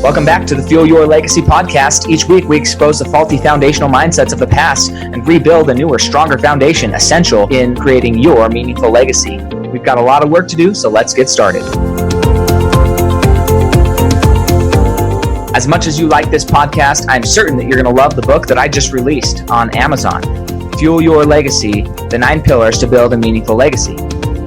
Welcome back to the Fuel Your Legacy podcast. Each week, we expose the faulty foundational mindsets of the past and rebuild a newer, stronger foundation essential in creating your meaningful legacy. We've got a lot of work to do, so let's get started. As much as you like this podcast, I'm certain that you're going to love the book that I just released on Amazon, Fuel Your Legacy, The 9 Pillars to Build a Meaningful Legacy.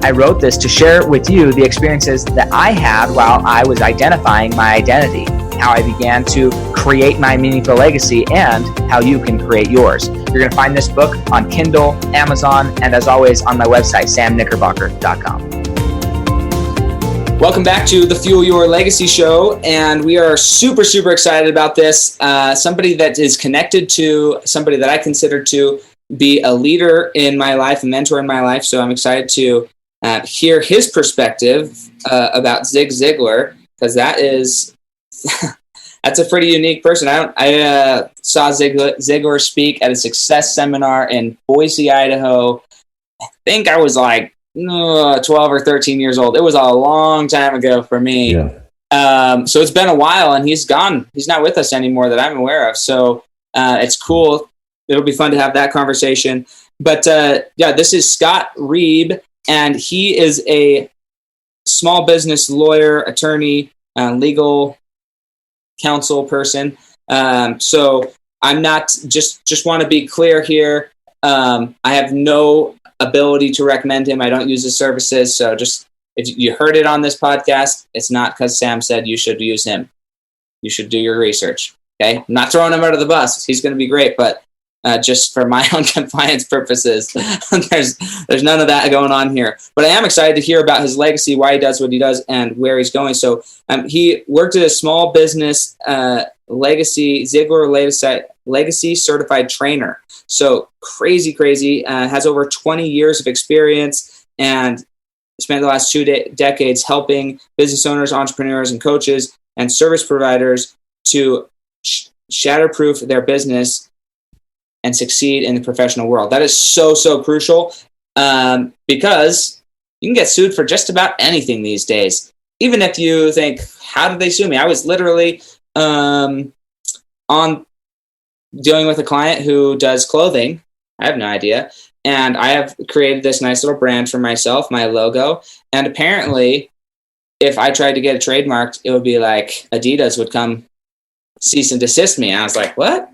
I wrote this to share with you the experiences that I had while I was identifying my identity, how I began to create my meaningful legacy, and how you can create yours. You're going to find this book on Kindle, Amazon, and as always on my website, samknickerbocker.com. Welcome back to the Fuel Your Legacy show, and we are super excited about this. Somebody that is connected to somebody that I consider to be a leader in my life, a mentor in my life, so I'm excited to hear his perspective about Zig Ziglar, because that is that's a pretty unique person. I saw Ziglar speak at a success seminar in Boise, Idaho. I think I was like 12 or 13 years old. It was a long time ago for me. Yeah. So it's been a while, and he's gone. He's not with us anymore that I'm aware of. So it's cool. It'll be fun to have that conversation. But this is Scott Reib, and he is a small business lawyer, attorney, legal counsel person. So I'm not just want to be clear here. I have no ability to recommend him. I don't use his services. So just if you heard it on this podcast, it's not because Sam said you should use him. You should do your research. Okay. I'm not throwing him out of the bus. He's going to be great, but just for my own compliance purposes, there's none of that going on here. But I am excited to hear about his legacy, why he does what he does, and where he's going. So he worked at a small business Ziglar legacy certified trainer. So crazy, has over 20 years of experience and spent the last 2 decades helping business owners, entrepreneurs, and coaches and service providers to shatterproof their business and succeed in the professional world. That is so crucial because you can get sued for just about anything these days. Even if you think, how did they sue me? I was literally on dealing with a client who does clothing. I have no idea. And I have created this nice little brand for myself, my logo. And apparently, if I tried to get it trademarked, it would be like Adidas would come cease and desist me. And I was like, what?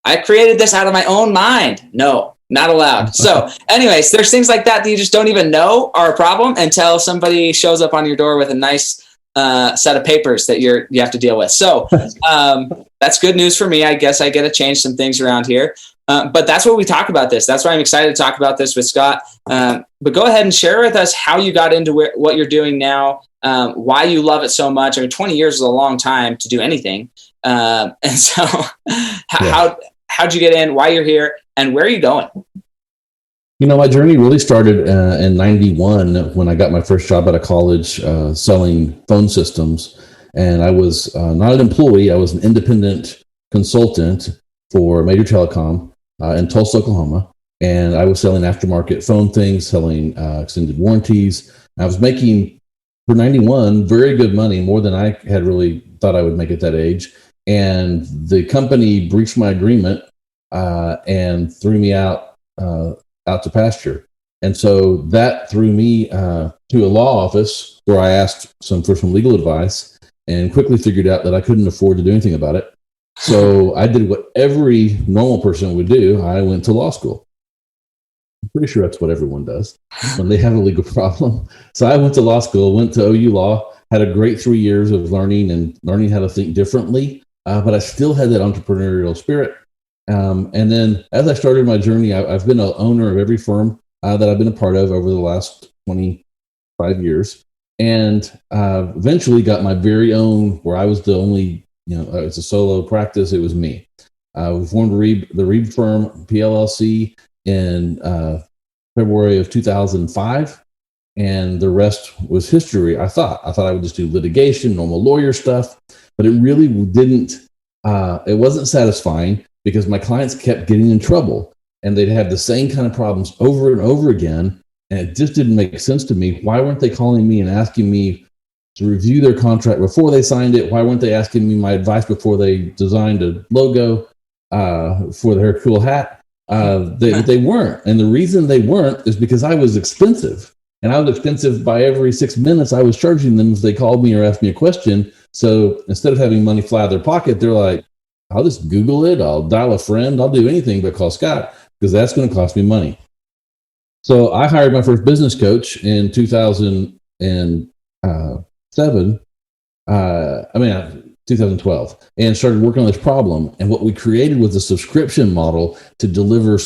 I created this out of my own mind. No, not allowed. So anyways, there's things like that you just don't even know are a problem until somebody shows up on your door with a nice set of papers that you have to deal with. So that's good news for me. I guess I get to change some things around here. But that's what we talk about this. That's why I'm excited to talk about this with Scott. But go ahead and share with us how you got into what you're doing now, why you love it so much. I mean, 20 years is a long time to do anything. And so how'd you get in, why you're here, and where are you going? You know, my journey really started in 91 when I got my first job out of college selling phone systems. And I was not an employee. I was an independent consultant for Major Telecom in Tulsa, Oklahoma. And I was selling aftermarket phone things, selling extended warranties. I was making, for 91, very good money, more than I had really thought I would make at that age. And the company breached my agreement and threw me out to pasture. And so that threw me to a law office where I asked for some legal advice and quickly figured out that I couldn't afford to do anything about it. So I did what every normal person would do. I went to law school. I'm pretty sure that's what everyone does when they have a legal problem. So I went to law school, went to OU Law, had a great 3 years of learning how to think differently. But I still had that entrepreneurial spirit. And then as I started my journey, I've been an owner of every firm that I've been a part of over the last 25 years. And eventually got my very own, where I was the only, it's a solo practice. It was me. We formed the Reib firm, PLLC, in February of 2005. And the rest was history. I thought I would just do litigation, normal lawyer stuff. But it really didn't, it wasn't satisfying because my clients kept getting in trouble and they'd have the same kind of problems over and over again. And it just didn't make sense to me. Why weren't they calling me and asking me to review their contract before they signed it. Why weren't they asking me my advice before they designed a logo for their cool hat? They weren't. And the reason they weren't is because I was expensive. And I was expensive by every 6 minutes I was charging them if they called me or asked me a question. So instead of having money fly out of their pocket, they're like, I'll just Google it. I'll dial a friend. I'll do anything but call Scott because that's going to cost me money. So I hired my first business coach in 2007. 2012, and started working on this problem. And what we created was a subscription model to deliver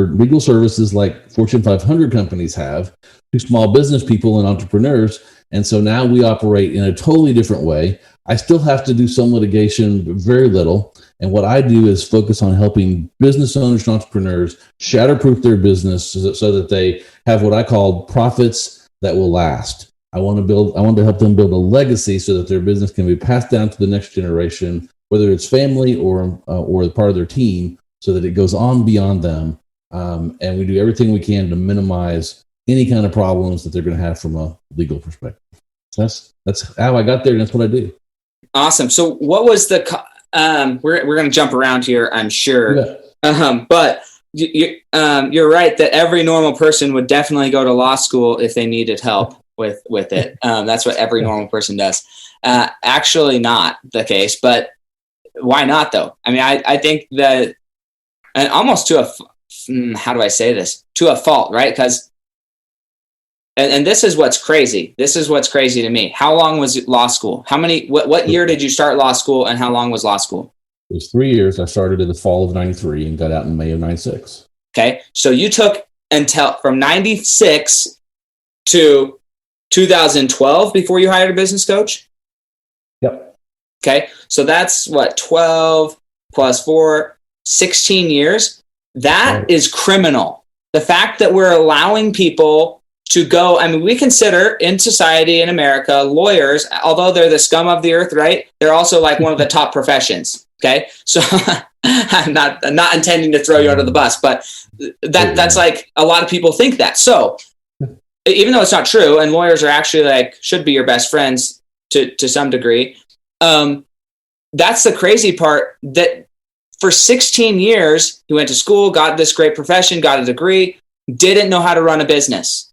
legal services like Fortune 500 companies have to small business people and entrepreneurs. And so now we operate in a totally different way. I still have to do some litigation, but very little. And what I do is focus on helping business owners and entrepreneurs shatterproof their business so that they have what I call profits that will last. I want to help them build a legacy so that their business can be passed down to the next generation, whether it's family or part of their team, so that it goes on beyond them. And we do everything we can to minimize any kind of problems that they're going to have from a legal perspective. So that's how I got there, and that's what I do. Awesome. So what was the we're going to jump around here, I'm sure. Yeah. But you're right that every normal person would definitely go to law school if they needed help with it. That's what every normal person does. Actually not the case, but why not though? I mean, I think that, and almost to how do I say this? To a fault, right? Because, and this is what's crazy. This is what's crazy to me. How long was law school? What year did you start law school, and how long was law school? It was 3 years. I started in the fall of 93 and got out in May of 96. Okay. So you took until from 96 to 2012 before you hired a business coach? Yep. Okay. So that's what, 12 plus 4, 16 years. That is criminal. The fact that we're allowing people to go, I mean, we consider in society in America, lawyers, although they're the scum of the earth, right? They're also like one of the top professions. Okay. So I'm not intending to throw you under the bus, but that's like a lot of people think that. So even though it's not true, and lawyers are actually should be your best friends to some degree. That's the crazy part, that for 16 years, he went to school, got this great profession, got a degree, didn't know how to run a business.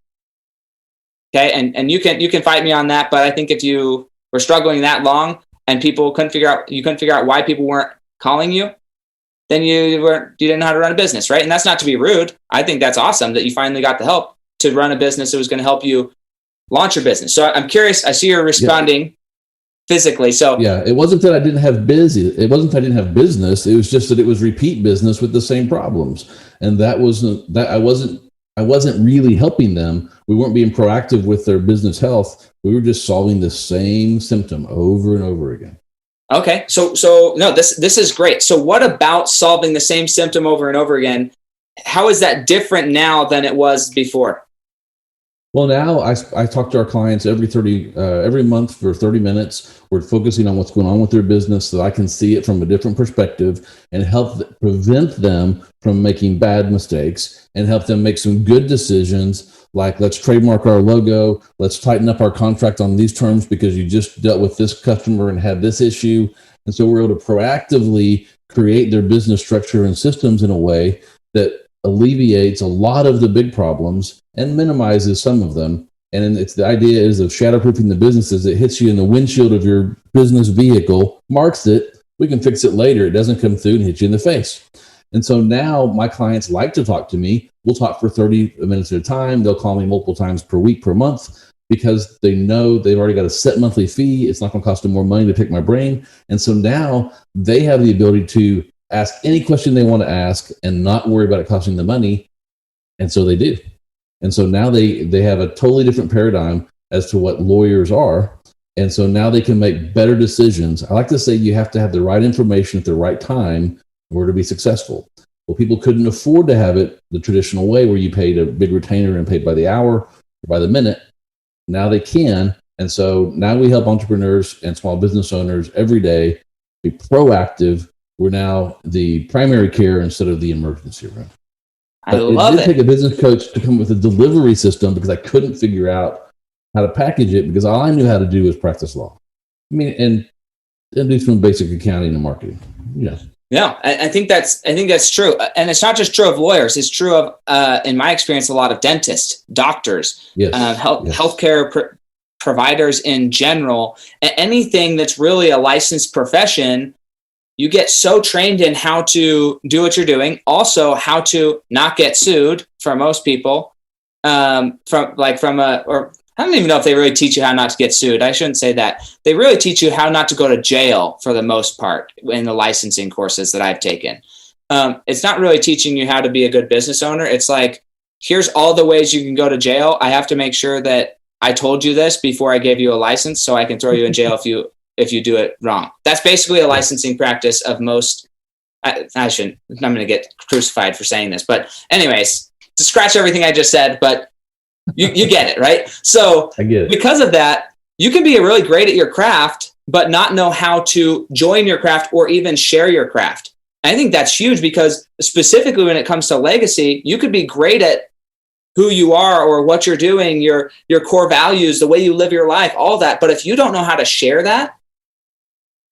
Okay. And you can fight me on that, but I think if you were struggling that long and you couldn't figure out why people weren't calling you, then you didn't know how to run a business. Right. And that's not to be rude. I think that's awesome that you finally got the help to run a business that was going to help you launch your business. So I'm curious, I see you're responding physically. So yeah, it wasn't that I didn't have business. It was just that it was repeat business with the same problems. And I wasn't really helping them. We weren't being proactive with their business health. We were just solving the same symptom over and over again. Okay. So no, this is great. So what about solving the same symptom over and over again? How is that different now than it was before? Well, now I talk to our clients every month for 30 minutes. We're focusing on what's going on with their business so I can see it from a different perspective and help prevent them from making bad mistakes and help them make some good decisions, like let's trademark our logo, let's tighten up our contract on these terms because you just dealt with this customer and had this issue. And so we're able to proactively create their business structure and systems in a way that alleviates a lot of the big problems and minimizes some of them. And the idea is of shatterproofing the businesses. It hits you in the windshield of your business vehicle, marks it. We can fix it later. It doesn't come through and hit you in the face. And so now my clients like to talk to me. We'll talk for 30 minutes at a time. They'll call me multiple times per week, per month, because they know they've already got a set monthly fee. It's not going to cost them more money to pick my brain. And so now they have the ability to ask any question they want to ask and not worry about it costing them money. And so they do. And so now they have a totally different paradigm as to what lawyers are. And so now they can make better decisions. I like to say you have to have the right information at the right time in order to be successful. Well, people couldn't afford to have it the traditional way where you paid a big retainer and paid by the hour or by the minute. Now they can. And so now we help entrepreneurs and small business owners every day be proactive. We're now the primary care instead of the emergency room. I love it. It did take a business coach to come up with a delivery system because I couldn't figure out how to package it, because all I knew how to do was practice law. I mean, and do some basic accounting and marketing. Yeah. Yeah, I think that's true, and it's not just true of lawyers. It's true of, in my experience, a lot of dentists, doctors, Yes. Healthcare providers in general. Anything that's really a licensed profession, you get so trained in how to do what you're doing, also how to not get sued for most people. I don't even know if they really teach you how not to get sued. I shouldn't say that. They really teach you how not to go to jail for the most part in the licensing courses that I've taken. It's not really teaching you how to be a good business owner. It's like, here's all the ways you can go to jail. I have to make sure that I told you this before I gave you a license, so I can throw you in jail if you do it wrong. That's basically a licensing practice of most. I shouldn't. I'm going to get crucified for saying this, but anyways, to scratch everything I just said, but you get it, right? So I get it. Because of that, you can be really great at your craft, but not know how to join your craft or even share your craft. I think that's huge, because specifically when it comes to legacy, you could be great at who you are or what you're doing, your core values, the way you live your life, all that. But if you don't know how to share that,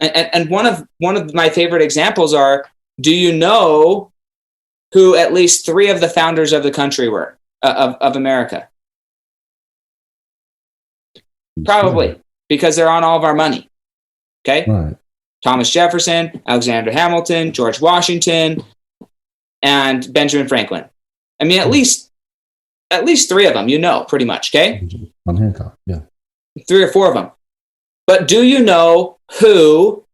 and one of my favorite examples are, do you know who at least 3 of the founders of the country were, of America? Probably, because they're on all of our money. Okay. Right. Thomas Jefferson, Alexander Hamilton, George Washington, and Benjamin Franklin. I mean, at least 3 of them, pretty much. Okay. On Hancock. Yeah. 3 or 4 of them. But do you know do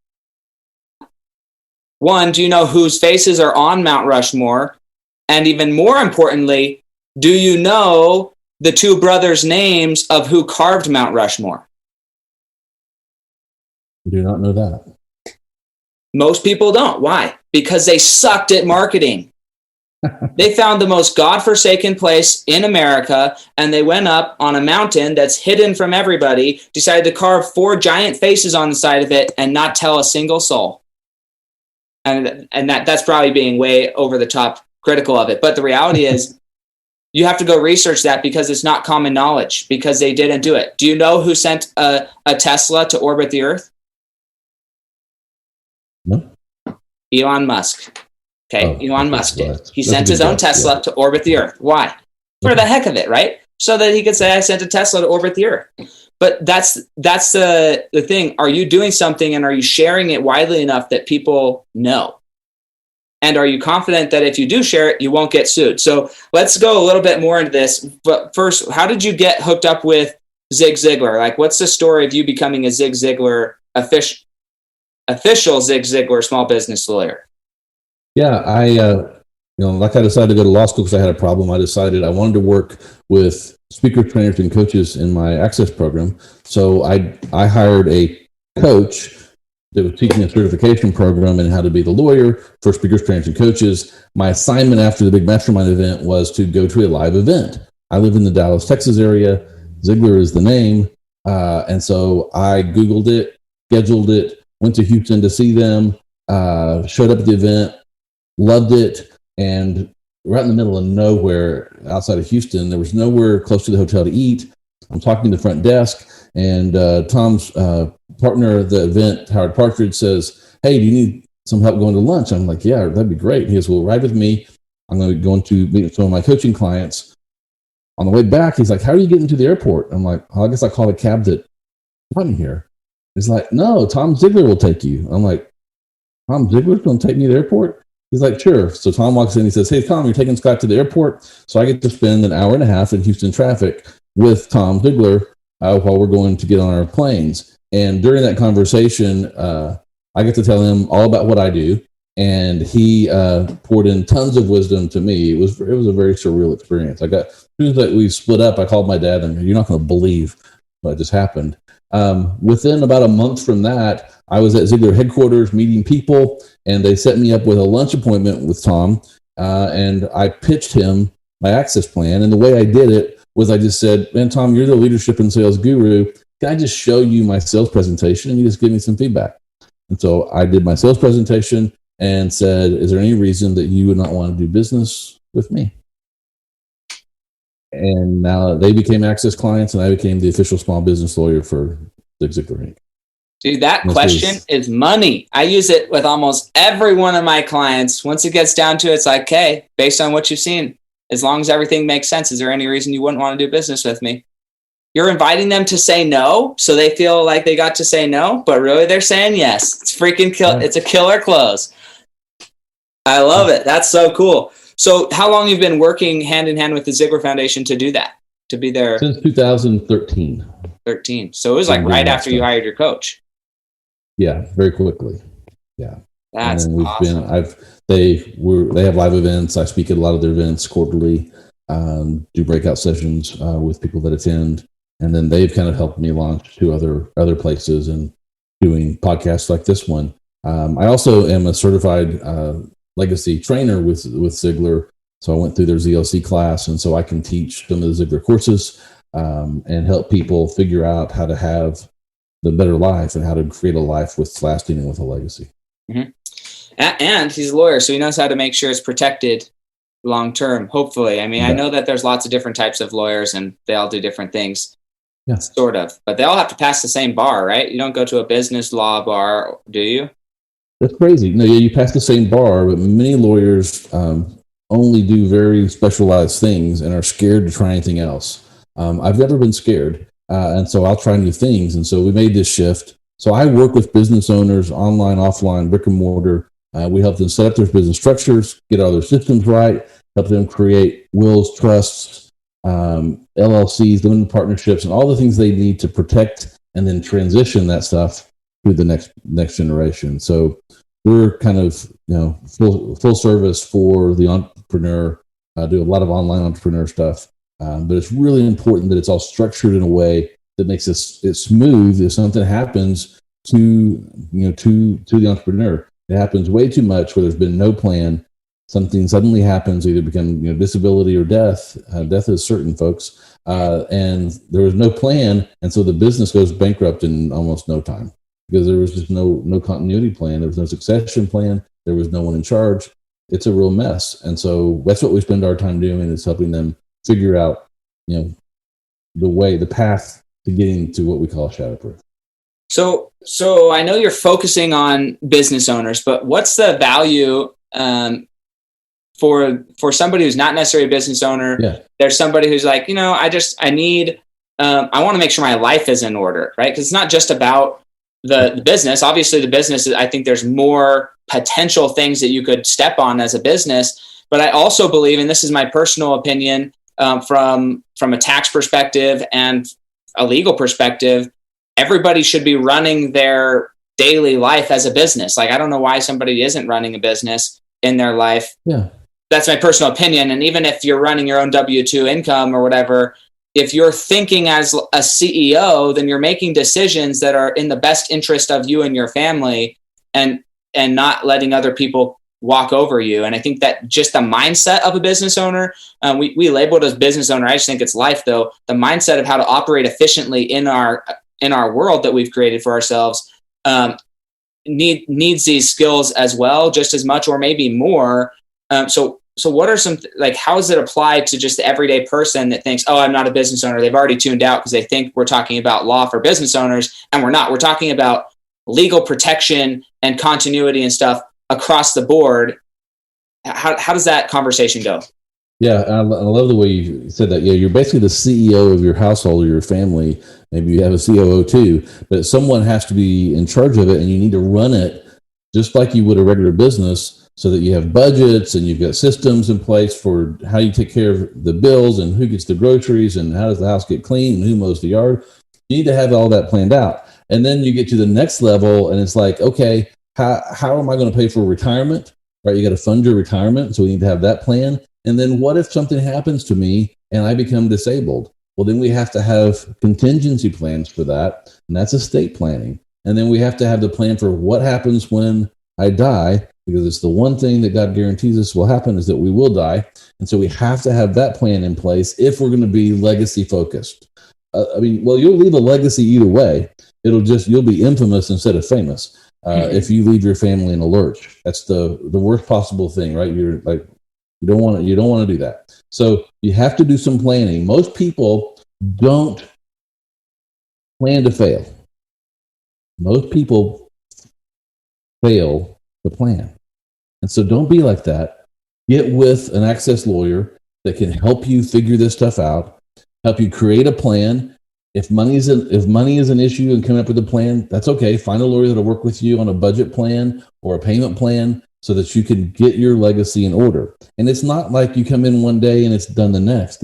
you know whose faces are on Mount Rushmore? And even more importantly, do you know the 2 brothers' names of who carved Mount Rushmore? I do not know that. Most people don't. Why? Because they sucked at marketing. They found the most godforsaken place in America, and they went up on a mountain that's hidden from everybody, decided to carve 4 giant faces on the side of it and not tell a single soul. And that's probably being way over the top critical of it. But the reality is, you have to go research that, because it's not common knowledge, because they didn't do it. Do you know who sent a Tesla to orbit the Earth? No. Elon Musk. Okay, Elon Musk did. Right. He sent his own Tesla to orbit the Earth. Why? For the heck of it, right? So that he could say, I sent a Tesla to orbit the Earth. But that's the thing. Are you doing something, and are you sharing it widely enough that people know? And are you confident that if you do share it, you won't get sued? So let's go a little bit more into this. But first, how did you get hooked up with Zig Ziglar? Like, what's the story of you becoming a Zig Ziglar official Zig Ziglar small business lawyer? Yeah, like I decided to go to law school because I had a problem. I decided I wanted to work with speakers, trainers, and coaches in my Access program. So I hired a coach that was teaching a certification program in how to be the lawyer for speakers, trainers, and coaches. My assignment after the big mastermind event was to go to a live event. I live in the Dallas, Texas area. Ziglar is the name. And so I Googled it, scheduled it, went to Houston to see them, showed up at the event, loved it. And right in the middle of nowhere outside of Houston, there was nowhere close to the hotel to eat. I'm talking to the front desk, and Tom's partner of the event, Howard Partridge, says, hey, do you need some help going to lunch? I'm like, yeah, that'd be great. He goes, well, ride with me. I'm going to meet with some of my coaching clients. On the way back, he's like, how are you getting to the airport? I'm like, I guess I called a cab that brought me here. He's like, no, Tom Ziglar will take you. I'm like, Tom Ziglar's going to take me to the airport? He's like, sure. So Tom walks in. He says, hey, Tom, you're taking Scott to the airport. So I get to spend an hour and a half in Houston traffic with Tom Ziglar while we're going to get on our planes. And during that conversation, I get to tell him all about what I do. And he poured in tons of wisdom to me. It was a very surreal experience. As soon as we split up, I called my dad, and you're not going to believe what just happened. Within about a month from that, I was at Ziglar headquarters meeting people, and they set me up with a lunch appointment with Tom, and I pitched him my Access plan. And the way I did it was I just said, man, Tom, you're the leadership and sales guru. Can I just show you my sales presentation, and you just give me some feedback? And so I did my sales presentation and said, is there any reason that you would not want to do business with me? And now they became Access clients, and I became the official small business lawyer for Ziglar Inc. Dude, that question is money. I use it with almost every one of my clients. Once it gets down to it, it's like, okay, based on what you've seen, as long as everything makes sense, is there any reason you wouldn't want to do business with me? You're inviting them to say no, so they feel like they got to say no, but really they're saying yes. It's freaking It's a killer close. I love it. That's so cool. So how long you've been working hand in hand with the Ziglar Foundation to do that, to be there? Since 2013. 13. So it was like right after you hired your coach. Yeah, very quickly. Yeah. That's awesome. They have live events. I speak at a lot of their events quarterly, do breakout sessions with people that attend. And then they've kind of helped me launch to other places and doing podcasts like this one. I also am a certified legacy trainer with Ziglar. So I went through their ZLC class, and so I can teach some of the Ziglar courses and help people figure out how to have the better life and how to create a life with lasting and with a legacy. Mm-hmm. And he's a lawyer, so he knows how to make sure it's protected long term, hopefully. I mean, I know that there's lots of different types of lawyers and they all do different things. Yeah. Sort of. But they all have to pass the same bar, right? You don't go to a business law bar, do you? That's crazy. No, yeah, you pass the same bar, but many lawyers only do very specialized things and are scared to try anything else. I've never been scared. And so I'll try new things. And so we made this shift. So I work with business owners, online, offline, brick and mortar. We help them set up their business structures, get all their systems right, help them create wills, trusts, LLCs, limited partnerships, and all the things they need to protect and then transition that stuff to the next generation. So we're kind of full service for the entrepreneur. Do a lot of online entrepreneur stuff. But it's really important that it's all structured in a way that makes it smooth. If something happens to the entrepreneur, it happens way too much where there's been no plan. Something suddenly happens, either become disability or death. Death is certain, folks, and there was no plan, and so the business goes bankrupt in almost no time because there was just no continuity plan. There was no succession plan. There was no one in charge. It's a real mess, and so that's what we spend our time doing, is helping them figure out, the path to getting to what we call shatterproof. So I know you're focusing on business owners, but what's the value for somebody who's not necessarily a business owner? Yeah. There's somebody who's like, I want to make sure my life is in order, right? Because it's not just about the business. Obviously, the business, I think there's more potential things that you could step on as a business. But I also believe, and this is my personal opinion, from a tax perspective and a legal perspective, everybody should be running their daily life as a business. Like, I don't know why somebody isn't running a business in their life. Yeah. That's my personal opinion. And even if you're running your own W-2 income or whatever, if you're thinking as a CEO, then you're making decisions that are in the best interest of you and your family, and not letting other people walk over you. And I think that just the mindset of a business owner, we label it as business owner. I just think it's life, though. The mindset of how to operate efficiently in our world that we've created for ourselves needs these skills as well, just as much or maybe more. So what are some, how does it apply to just the everyday person that thinks, oh, I'm not a business owner? They've already tuned out because they think we're talking about law for business owners, and we're not. We're talking about legal protection and continuity and stuff across the board. How does that conversation go? Yeah, I love the way you said that. Yeah, you're basically the CEO of your household or your family. Maybe you have a COO too, but someone has to be in charge of it, and you need to run it just like you would a regular business, so that you have budgets and you've got systems in place for how you take care of the bills and who gets the groceries and how does the house get clean and who mows the yard. You need to have all that planned out. And then you get to the next level, and it's like, okay, how am I going to pay for retirement? Right? You got to fund your retirement, so we need to have that plan. And then what if something happens to me and I become disabled? Well, then we have to have contingency plans for that, and that's estate planning. And then we have to have the plan for what happens when I die, because it's the one thing that God guarantees us will happen, is that we will die. And so we have to have that plan in place if we're going to be legacy focused. You'll leave a legacy either way. You'll be infamous instead of famous. If you leave your family in a lurch, that's the worst possible thing, right? You're like, You don't want to do that. So you have to do some planning. Most people don't plan to fail. Most people fail to plan. And so don't be like that. Get with an access lawyer that can help you figure this stuff out, help you create a plan. If money is an issue and coming up with a plan, that's okay. Find a lawyer that'll work with you on a budget plan or a payment plan so that you can get your legacy in order. And it's not like you come in one day and it's done the next.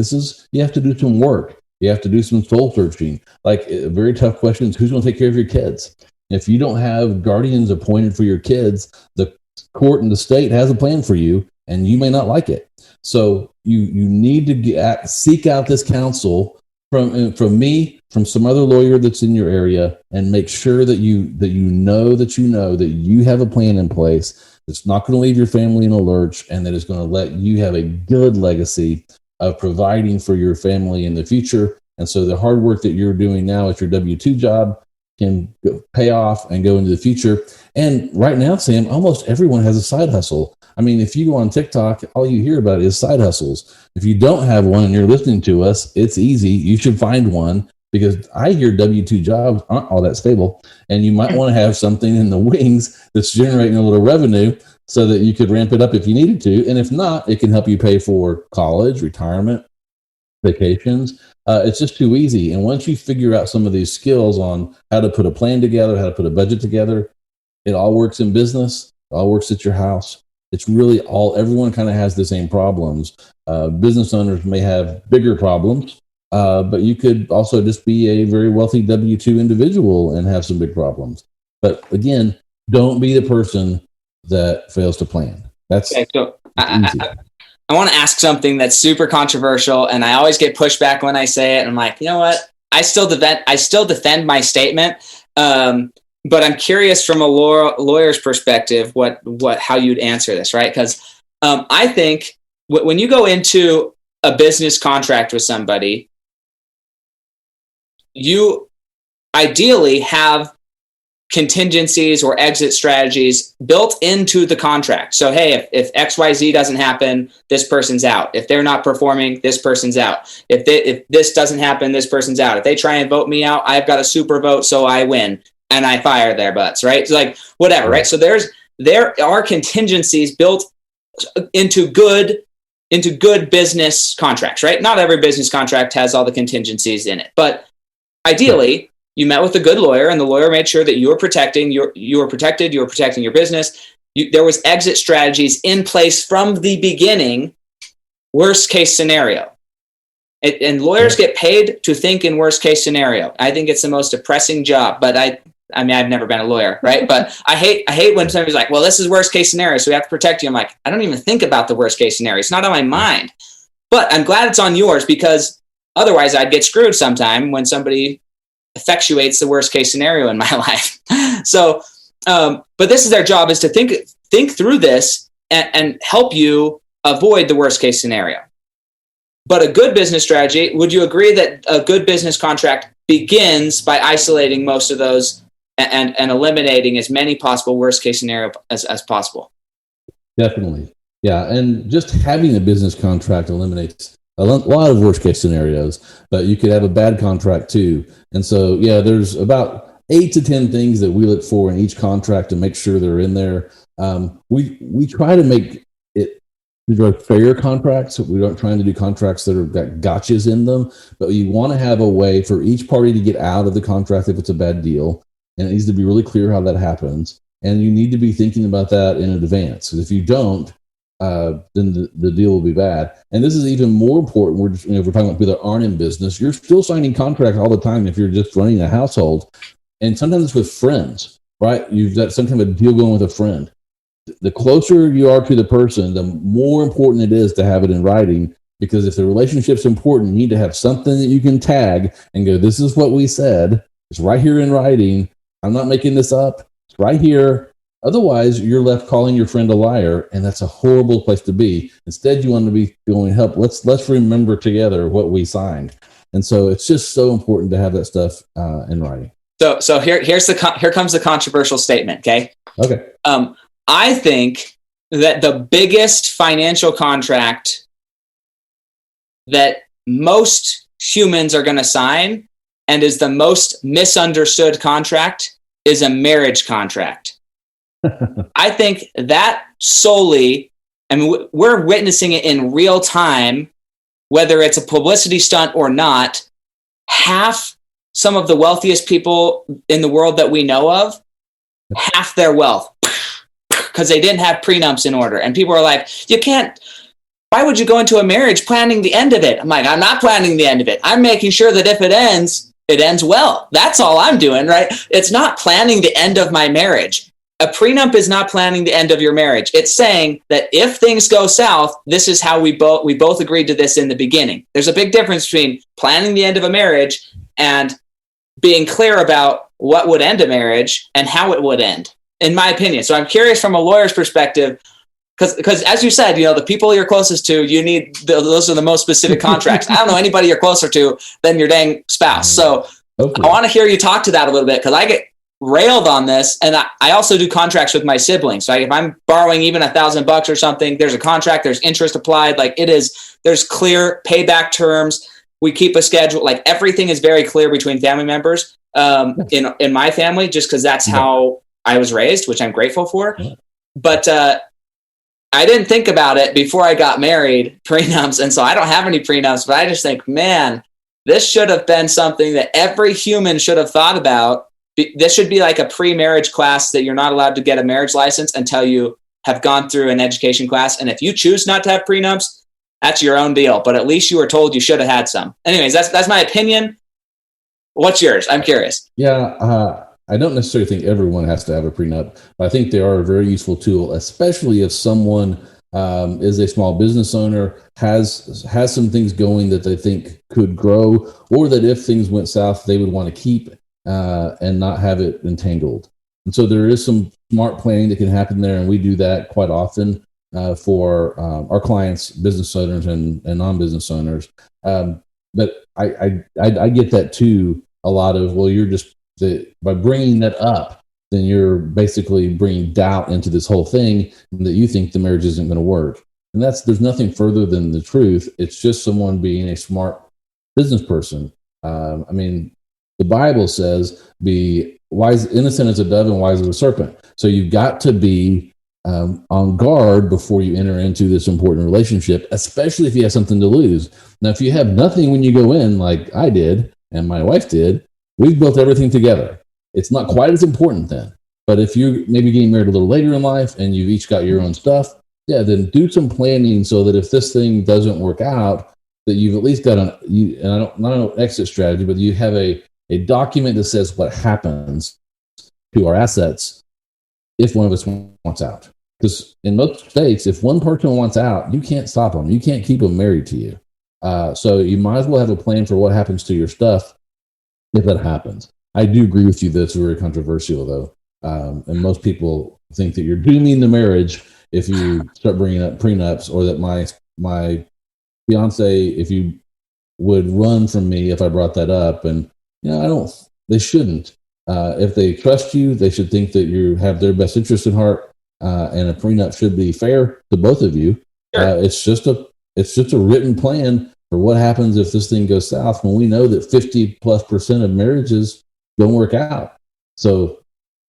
You have to do some work. You have to do some soul searching. Like a very tough question is, who's going to take care of your kids? If you don't have guardians appointed for your kids, the court and the state has a plan for you, and you may not like it. So you need to seek out this counsel from me, from some other lawyer that's in your area, and make sure that you know that you have a plan in place that's not going to leave your family in a lurch, and that is going to let you have a good legacy of providing for your family in the future. And so the hard work that you're doing now at your W-2 job can pay off and go into the future. And right now, Sam, almost everyone has a side hustle. I mean, if you go on TikTok, all you hear about is side hustles. If you don't have one and you're listening to us, it's easy. You should find one, because I hear W-2 jobs aren't all that stable. And you might want to have something in the wings that's generating a little revenue so that you could ramp it up if you needed to. And if not, it can help you pay for college, retirement, vacations. It's just too easy. And once you figure out some of these skills on how to put a plan together, how to put a budget together, it all works in business. It all works at your house. It's really everyone kind of has the same problems. Business owners may have bigger problems, but you could also just be a very wealthy W-2 individual and have some big problems. But again, don't be the person that fails to plan. That's okay, so easy. I want to ask something that's super controversial, and I always get pushback when I say it. And I'm like, you know what? I still defend my statement. But I'm curious from a lawyer's perspective, how you'd answer this, right? Because I think when you go into a business contract with somebody, you ideally have contingencies or exit strategies built into the contract. So, hey, if XYZ doesn't happen, this person's out. If they're not performing, this person's out. If this doesn't happen, this person's out. If they try and vote me out, I've got a super vote, so I win. And I fire their butts, right? So like whatever, right? So there are contingencies built into good business contracts, right? Not every business contract has all the contingencies in it, but ideally, you met with a good lawyer, and the lawyer made sure that you were protecting your business. There was exit strategies in place from the beginning. Worst case scenario. And lawyers get paid to think in worst case scenario. I think it's the most depressing job, but I mean, I've never been a lawyer, right? But I hate when somebody's like, well, this is worst case scenario, so we have to protect you. I'm like, I don't even think about the worst case scenario. It's not on my mind. But I'm glad it's on yours, because otherwise I'd get screwed sometime when somebody effectuates the worst case scenario in my life. So, but this is their job, is to think through this and help you avoid the worst case scenario. But a good business strategy, would you agree that a good business contract begins by isolating most of those and eliminating as many possible worst case scenario as possible? Definitely. Yeah. And just having a business contract eliminates a lot of worst case scenarios, but you could have a bad contract too. And so, yeah, there's about 8 to 10 things that we look for in each contract to make sure they're in there. We try to make it, these are fair contracts. We aren't trying to do contracts that got gotchas in them, but you want to have a way for each party to get out of the contract if it's a bad deal. And it needs to be really clear how that happens. And you need to be thinking about that in advance. Because if you don't, then the deal will be bad. And this is even more important. If we're talking about people that aren't in business, you're still signing contracts all the time if you're just running a household. And sometimes it's with friends, right? You've got some kind of a deal going with a friend. The closer you are to the person, the more important it is to have it in writing. Because if the relationship's important, you need to have something that you can tag and go, this is what we said. It's right here in writing. I'm not making this up. It's right here. Otherwise, you're left calling your friend a liar, and that's a horrible place to be. Instead, you want to be going, help. Let's remember together what we signed. And so it's just so important to have that stuff in writing. So here comes the controversial statement. Okay. Okay. I think that the biggest financial contract that most humans are going to sign and is the most misunderstood contract is a marriage contract. I think that solely, I mean, we're witnessing it in real time, whether it's a publicity stunt or not. Half some of the wealthiest people in the world that we know of, half their wealth, because they didn't have prenups in order. And people are like, you can't, why would you go into a marriage planning the end of it? I'm like, I'm not planning the end of it. I'm making sure that if it ends well. That's all I'm doing, right? It's not planning the end of my marriage. A prenup is not planning the end of your marriage. It's saying that if things go south, this is how we both agreed to this in the beginning. There's a big difference between planning the end of a marriage and being clear about what would end a marriage and how it would end, in my opinion. So I'm curious from a lawyer's perspective, because as you said, the people you're closest to, you need those are the most specific contracts. I don't know anybody you're closer to than your dang spouse. So I want to hear you talk to that a little bit, because I get railed on this, and I also do contracts with my siblings. So if I'm borrowing even $1,000 or something, there's a contract, there's interest applied. Like there's clear payback terms. We keep a schedule. Like everything is very clear between family members. In my family, just because that's how I was raised, which I'm grateful for. But I didn't think about it before I got married, prenups. And so I don't have any prenups, but I just think, man, this should have been something that every human should have thought about. This should be like a pre-marriage class that you're not allowed to get a marriage license until you have gone through an education class. And if you choose not to have prenups, that's your own deal. But at least you were told you should have had some. Anyways, that's my opinion. What's yours? I'm curious. Yeah, I don't necessarily think everyone has to have a prenup, but I think they are a very useful tool, especially if someone is a small business owner, has some things going that they think could grow, or that if things went south, they would want to keep and not have it entangled. And so there is some smart planning that can happen there, and we do that quite often for our clients, business owners and non-business owners. But I get that too. A lot of, well, you're just by bringing that up, then you're basically bringing doubt into this whole thing, and that you think the marriage isn't going to work. And there's nothing further than the truth. It's just someone being a smart business person. I mean, the Bible says, be wise, innocent as a dove and wise as a serpent. So you've got to be on guard before you enter into this important relationship, especially if you have something to lose. Now, if you have nothing when you go in, like I did and my wife did, we've built everything together. It's not quite as important then. But if you're maybe getting married a little later in life and you've each got your own stuff, then do some planning so that if this thing doesn't work out, that you've at least got I don't know exit strategy, but you have a document that says what happens to our assets if one of us wants out. Because in most states, if one person wants out, you can't stop them. You can't keep them married to you. So you might as well have a plan for what happens to your stuff if that happens. I do agree with you that it's very controversial, though. And most people think that you're dooming the marriage if you start bringing up prenups, or that my fiance, if you would run from me if I brought that up. And they shouldn't. If they trust you, they should think that you have their best interest in heart, and a prenup should be fair to both of you. Sure. It's just a written plan for what happens if this thing goes south, when we know that 50+% of marriages don't work out. So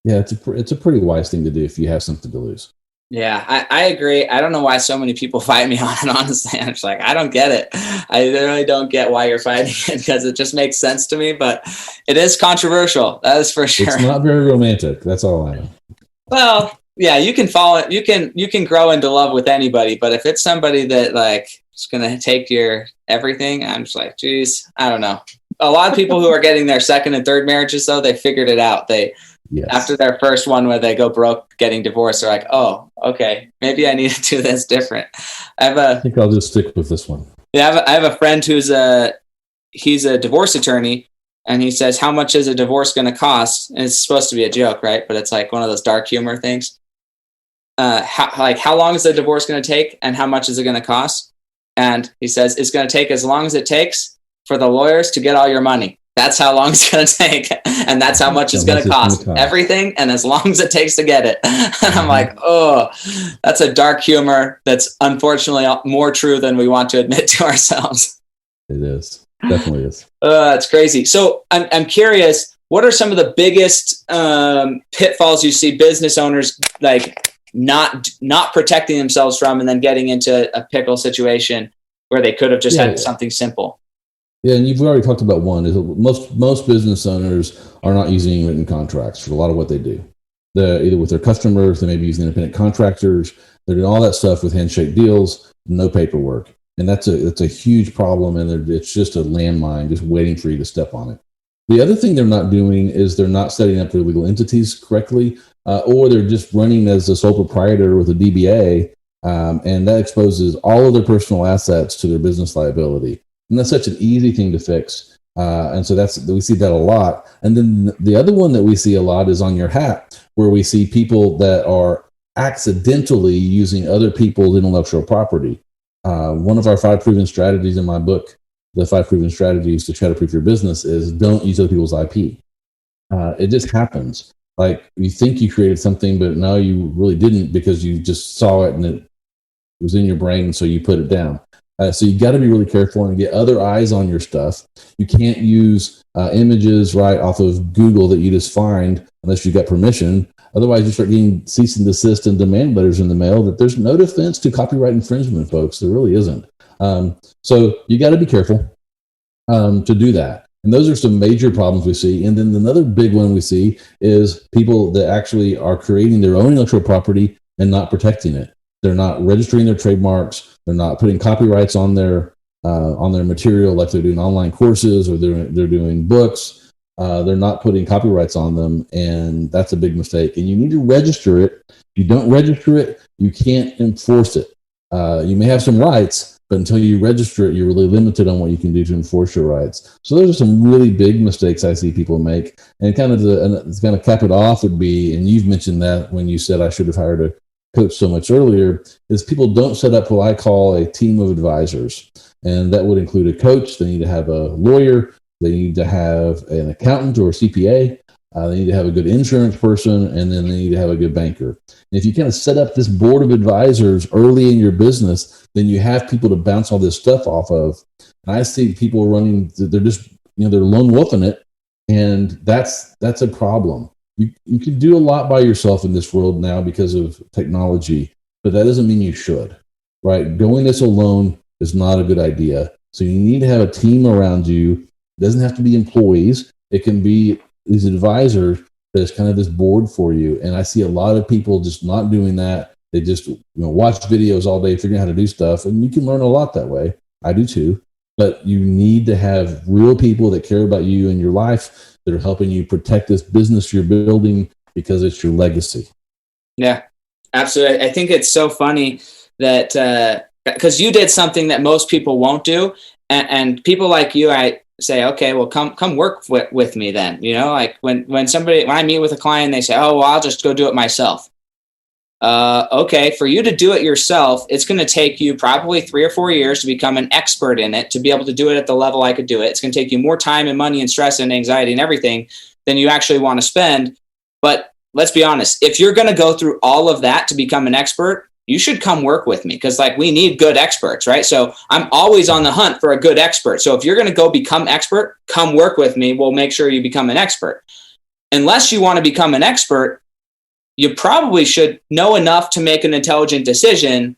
yeah, it's a pretty wise thing to do if you have something to lose. Yeah, I agree. I don't know why so many people fight me on it, honestly. I'm just like, I don't get it. I really don't get why you're fighting it, because it just makes sense to me, but it is controversial. That is for sure. It's not very romantic. That's all I know. Well, yeah, you can follow it. You can grow into love with anybody, but if it's somebody that like is going to take your everything, I'm just like, geez, I don't know. A lot of people who are getting their second and third marriages, though, they figured it out. Yes. After their first one where they go broke getting divorced, they're like, oh, okay, maybe I need to do this different. I think I'll just stick with this one. Yeah, I have a friend he's a divorce attorney, and he says, how much is a divorce going to cost? And it's supposed to be a joke, right? But it's like one of those dark humor things. How long is the divorce going to take, and how much is it going to cost? And he says, it's going to take as long as it takes for the lawyers to get all your money. that's how long it's going to take. And that's how much it's going to cost. Everything. And as long as it takes to get it. And I'm like, oh, that's a dark humor. That's unfortunately more true than we want to admit to ourselves. It is. Definitely is. It's crazy. So I'm curious, what are some of the biggest pitfalls you see business owners like not protecting themselves from, and then getting into a pickle situation where they could have just had something simple? Yeah, and you've already talked about one. Is most business owners are not using written contracts for a lot of what they do. Either with their customers, they may be using independent contractors. They're doing all that stuff with handshake deals, no paperwork, and that's a huge problem. And it's just a landmine, just waiting for you to step on it. The other thing they're not doing is they're not setting up their legal entities correctly, or they're just running as a sole proprietor with a DBA, and that exposes all of their personal assets to their business liability. And that's such an easy thing to fix. And so we see that a lot. And then the other one that we see a lot is on your hat, where we see people that are accidentally using other people's intellectual property. One of our 5 proven strategies in my book, the 5 proven strategies to shatterproof your business, is don't use other people's IP. It just happens. Like, you think you created something, but no, you really didn't, because you just saw it and it was in your brain, so you put it down. So you got to be really careful and get other eyes on your stuff. You can't use images right off of Google that you just find unless you got permission. Otherwise, you start getting cease and desist and demand letters in the mail that there's no defense to copyright infringement, folks. There really isn't. So you got to be careful to do that. And those are some major problems we see. And then another big one we see is people that actually are creating their own intellectual property and not protecting it. They're not registering their trademarks. They're not putting copyrights on their material, like they're doing online courses or they're doing books. They're not putting copyrights on them, and that's a big mistake. And you need to register it. If you don't register it, you can't enforce it. You may have some rights, but until you register it, you're really limited on what you can do to enforce your rights. So those are some really big mistakes I see people make. And kind of cap it off would be, and you've mentioned that when you said I should have hired a coach so much earlier, is people don't set up what I call a team of advisors. And that would include a coach. They need to have a lawyer. They need to have an accountant or a CPA. They need to have a good insurance person, and then they need to have a good banker. And if you kind of set up this board of advisors early in your business, then you have people to bounce all this stuff off of. And I see people running, they're just, they're lone wolfing it. And that's a problem. You can do a lot by yourself in this world now because of technology, but that doesn't mean you should, right? Going this alone is not a good idea. So you need to have a team around you. It doesn't have to be employees. It can be these advisors that's kind of this board for you. And I see a lot of people just not doing that. They just watch videos all day, figuring out how to do stuff. And you can learn a lot that way. I do too. But you need to have real people that care about you and your life, that are helping you protect this business you're building, because it's your legacy. Yeah, absolutely. I think it's so funny that because you did something that most people won't do, and people like you, I say, okay, well, come work with me then. Like when I meet with a client, they say, oh, well, I'll just go do it myself. Okay, for you to do it yourself, it's going to take you probably 3 or 4 years to become an expert in it, to be able to do it at the level I could do it. It's going to take you more time and money and stress and anxiety and everything than you actually want to spend. But let's be honest, if you're going to go through all of that to become an expert, you should come work with me, because we need good experts, right? So I'm always on the hunt for a good expert. So if you're going to go become expert, come work with me. We'll make sure you become an expert. Unless you want to become an expert, you probably should know enough to make an intelligent decision,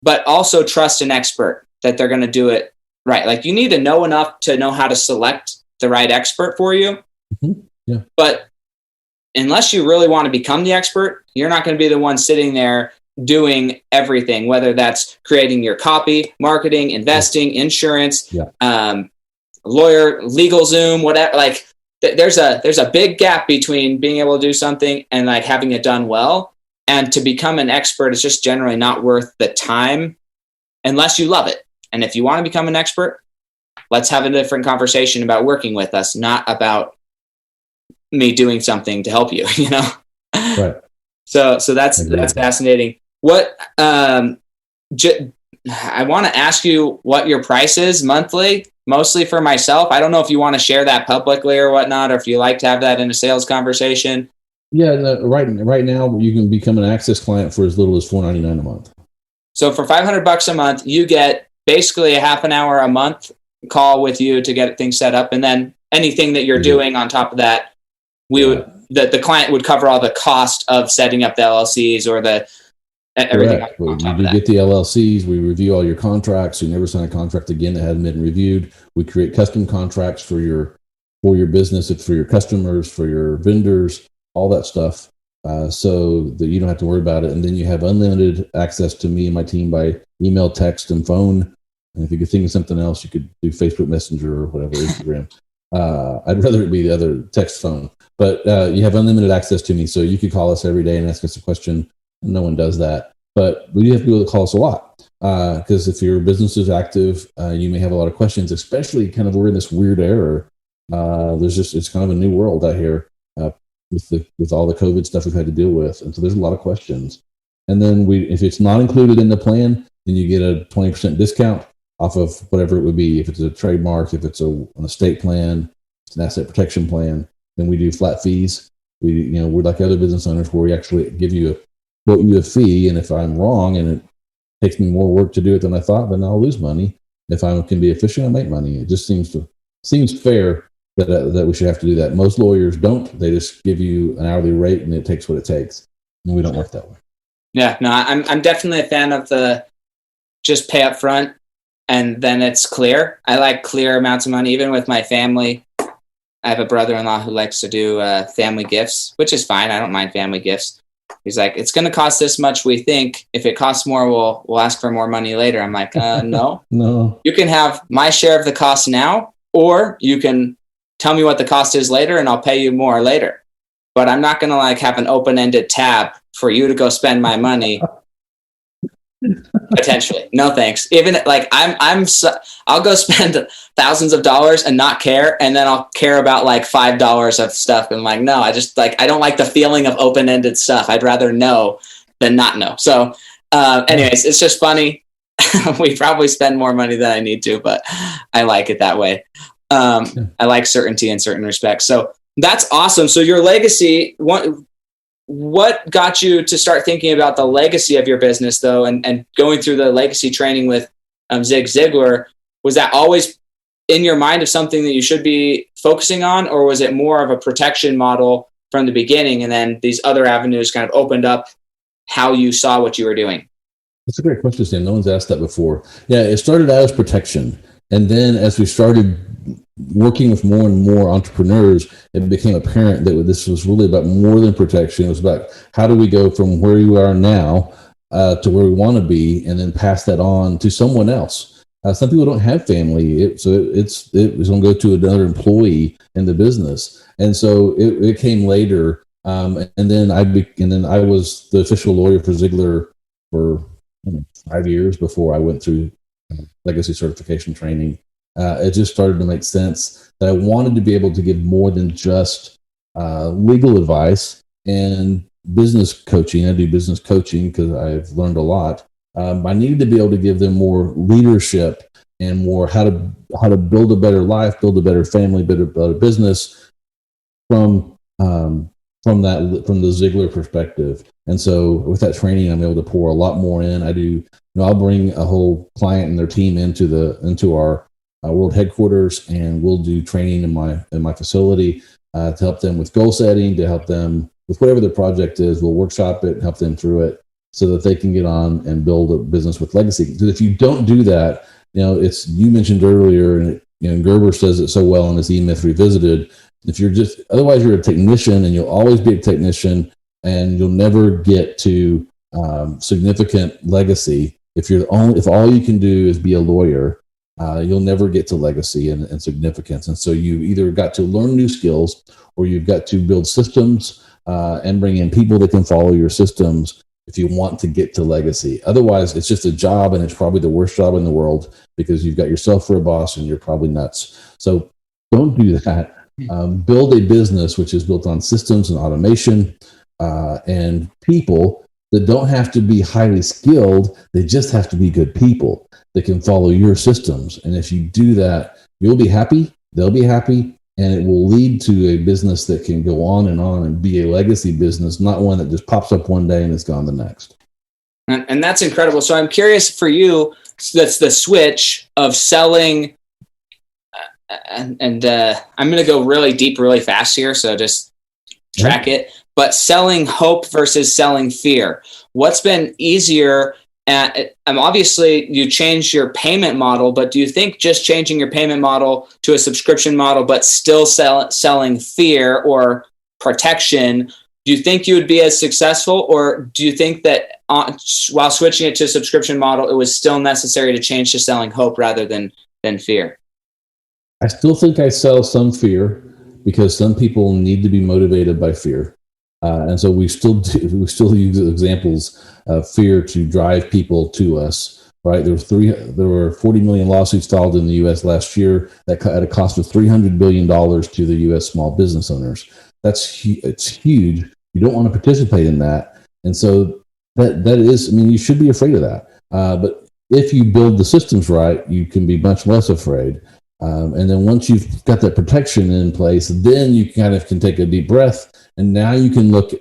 but also trust an expert that they're going to do it right. Like, you need to know enough to know how to select the right expert for you. Mm-hmm. Yeah. But unless you really want to become the expert, you're not going to be the one sitting there doing everything, whether that's creating your copy, marketing, investing, insurance, lawyer, LegalZoom, whatever. Like, there's a big gap between being able to do something and having it done well. And to become an expert is just generally not worth the time unless you love it. And if you want to become an expert, let's have a different conversation about working with us, not about me doing something to help you, Right. So that's fascinating. What, I want to ask you what your price is monthly. mostly for myself. I don't know if you want to share that publicly or whatnot, or if you like to have that in a sales conversation. Yeah, right now you can become an Access client for as little as $4.99 a month. So for $500 a month, you get basically a half an hour a month call with you to get things set up, and then anything that you're doing on top of that, the client would cover all the cost of setting up the LLCs or the everything. Correct. On top you do get the LLCs. We review all your contracts. You never sign a contract again that hasn't been reviewed. We create custom contracts for your business, it's for your customers, for your vendors, all that stuff, so that you don't have to worry about it. And then you have unlimited access to me and my team by email, text, and phone. And if you could think of something else, you could do Facebook Messenger or whatever, Instagram. I'd rather it be the other text phone. But you have unlimited access to me, so you could call us every day and ask us a question. No one does that. But we have people that call us a lot, because if your business is active, you may have a lot of questions, especially kind of we're in this weird era. It's kind of a new world out here with all the COVID stuff we've had to deal with. And so there's a lot of questions. And then if it's not included in the plan, then you get a 20% discount off of whatever it would be. If it's a trademark, if it's an estate plan, it's an asset protection plan, then we do flat fees. We're like other business owners where we actually quote you a fee. And if I'm wrong and it takes me more work to do it than I thought, then I'll lose money. If I can be efficient, I make money. It just seems fair that we should have to do that. Most lawyers don't. They just give you an hourly rate and it takes what it takes. And we don't work that way. Yeah, no, I'm definitely a fan of the just pay up front and then it's clear. I like clear amounts of money, even with my family. I have a brother-in-law who likes to do family gifts, which is fine. I don't mind family gifts. He's like, it's going to cost this much, we think. If it costs more, we'll ask for more money later. I'm like, no. No. You can have my share of the cost now, or you can tell me what the cost is later and I'll pay you more later. But I'm not going to have an open-ended tab for you to go spend my money. Potentially. No, thanks. Even I'll go spend thousands of dollars and not care. And then I'll care about $5 of stuff. And no, I don't like the feeling of open-ended stuff. I'd rather know than not know. So anyways, it's just funny. We probably spend more money than I need to, but I like it that way. I like certainty in certain respects. So that's awesome. So your legacy, what got you to start thinking about the legacy of your business, though, and going through the legacy training with Ziglar? Was that always in your mind of something that you should be focusing on, or was it more of a protection model from the beginning, and then these other avenues kind of opened up how you saw what you were doing? That's a great question, Sam. No one's asked that before. Yeah, it started out as protection. And then as we started working with more and more entrepreneurs, it became apparent that this was really about more than protection. It was about how do we go from where you are now to where we want to be, and then pass that on to someone else. Some people don't have family, so it was going to go to another employee in the business, and so it came later. And then I was the official lawyer for Ziglar for 5 years before I went through legacy certification training. It just started to make sense that I wanted to be able to give more than just legal advice and business coaching. I do business coaching because I've learned a lot. I needed to be able to give them more leadership and more how to build a better life, build a better family, better business from the Ziglar perspective. And so with that training, I'm able to pour a lot more in. I'll bring a whole client and their team into our world headquarters, and we'll do training in my facility to help them with goal setting, to help them with whatever their project is. We'll workshop it, help them through it, so that they can get on and build a business with legacy. Because if you don't do that, you mentioned earlier, and Gerber says it so well in his E-Myth Revisited. Otherwise you're a technician, and you'll always be a technician, and you'll never get to significant legacy. If all you can do is be a lawyer, you'll never get to legacy and significance. And so you either got to learn new skills, or you've got to build systems and bring in people that can follow your systems if you want to get to legacy. Otherwise, it's just a job, and it's probably the worst job in the world because you've got yourself for a boss and you're probably nuts. So don't do that. Build a business which is built on systems and automation and people that don't have to be highly skilled. They just have to be good people that can follow your systems. And if you do that, you'll be happy, they'll be happy, and it will lead to a business that can go on and be a legacy business, not one that just pops up one day and is gone the next. And that's incredible. So I'm curious for you, that's the switch of selling, and I'm going to go really deep, really fast here. So just track it. But selling hope versus selling fear. What's been easier? Obviously, you changed your payment model, but do you think just changing your payment model to a subscription model, but still selling fear or protection, do you think you would be as successful, or do you think that while switching it to a subscription model, it was still necessary to change to selling hope rather than fear? I still think I sell some fear because some people need to be motivated by fear. And so we still use examples of fear to drive people to us, right? There were 40 million lawsuits filed in the U.S. last year that at a cost of $300 billion to the U.S. small business owners. It's huge. You don't want to participate in that. And so that is, I mean, you should be afraid of that. But if you build the systems right, you can be much less afraid. And then once you've got that protection in place, then you kind of can take a deep breath, and now you can look